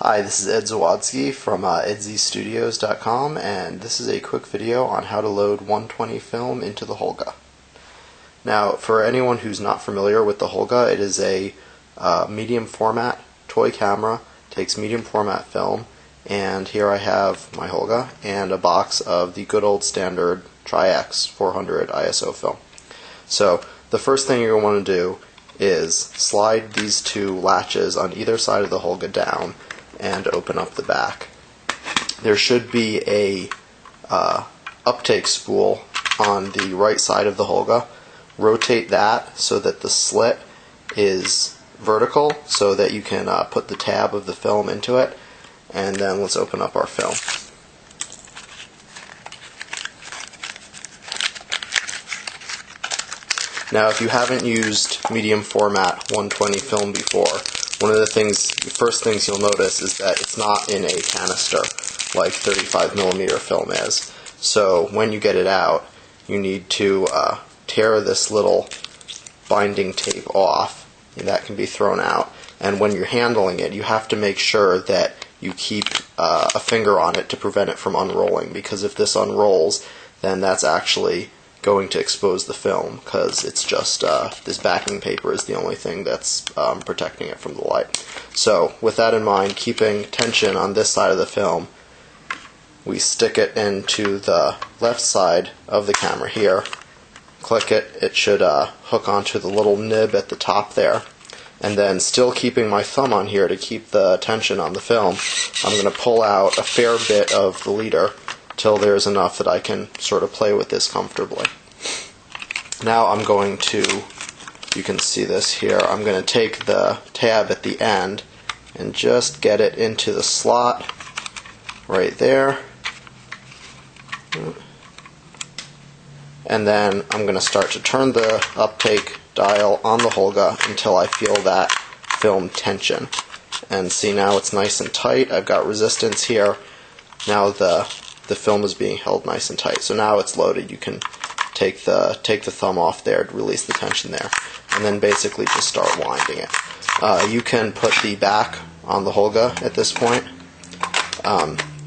Hi, this is Ed Zawodzki from edzstudios.com, and this is a quick video on how to load 120 film into the Holga. Now, for anyone who's not familiar with the Holga, it is a medium format toy camera, takes medium format film, and here I have my Holga and a box of the good old standard Tri-X 400 ISO film. So, the first thing you're going to want to do is slide these two latches on either side of the Holga down and open up the back. There should be a uptake spool on the right side of the Holga. Rotate that so that the slit is vertical so that you can put the tab of the film into it, and then let's open up our film. Now, if you haven't used medium format 120 film before, one of the first things you'll notice is that it's not in a canister like 35mm film is. So when you get it out, you need to tear this little binding tape off, and that can be thrown out. And when you're handling it, you have to make sure that you keep a finger on it to prevent it from unrolling, because if this unrolls, then that's actually going to expose the film, because it's just this backing paper is the only thing that's protecting it from the light. So with that in mind, keeping tension on this side of the film, we stick it into the left side of the camera here, click it, it should hook onto the little nib at the top there, and then still keeping my thumb on here to keep the tension on the film, I'm going to pull out a fair bit of the leader till there's enough that I can sort of play with this comfortably. Now I'm going to, you can see this here, I'm going to take the tab at the end and just get it into the slot right there. And then I'm going to start to turn the uptake dial on the Holga until I feel that film tension. And see, now it's nice and tight. I've got resistance here. Now the film is being held nice and tight. So now it's loaded. You can take the thumb off there to release the tension there, and then basically just start winding it. You can put the back on the Holga at this point.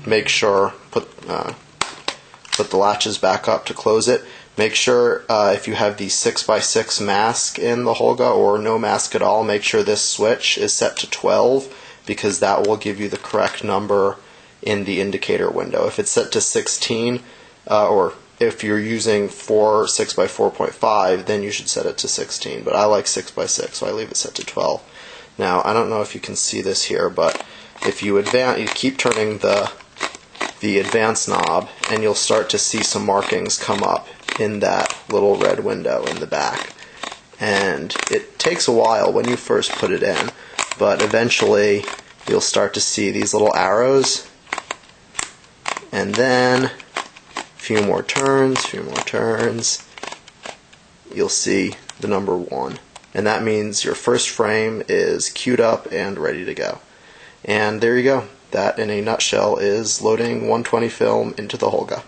Make sure put the latches back up to close it. Make sure if you have the 6x6 mask in the Holga or no mask at all, make sure this switch is set to 12, because that will give you the correct number in the indicator window. If it's set to 16, or if you're using 6x4.5, then you should set it to 16, but I like 6x6, so I leave it set to 12. Now, I don't know if you can see this here, but if you keep turning the advance knob, and you'll start to see some markings come up in that little red window in the back. And it takes a while when you first put it in, but eventually you'll start to see these little arrows, and then a few more turns, you'll see the number 1. And that means your first frame is queued up and ready to go. And there you go. That, in a nutshell, is loading 120 film into the Holga.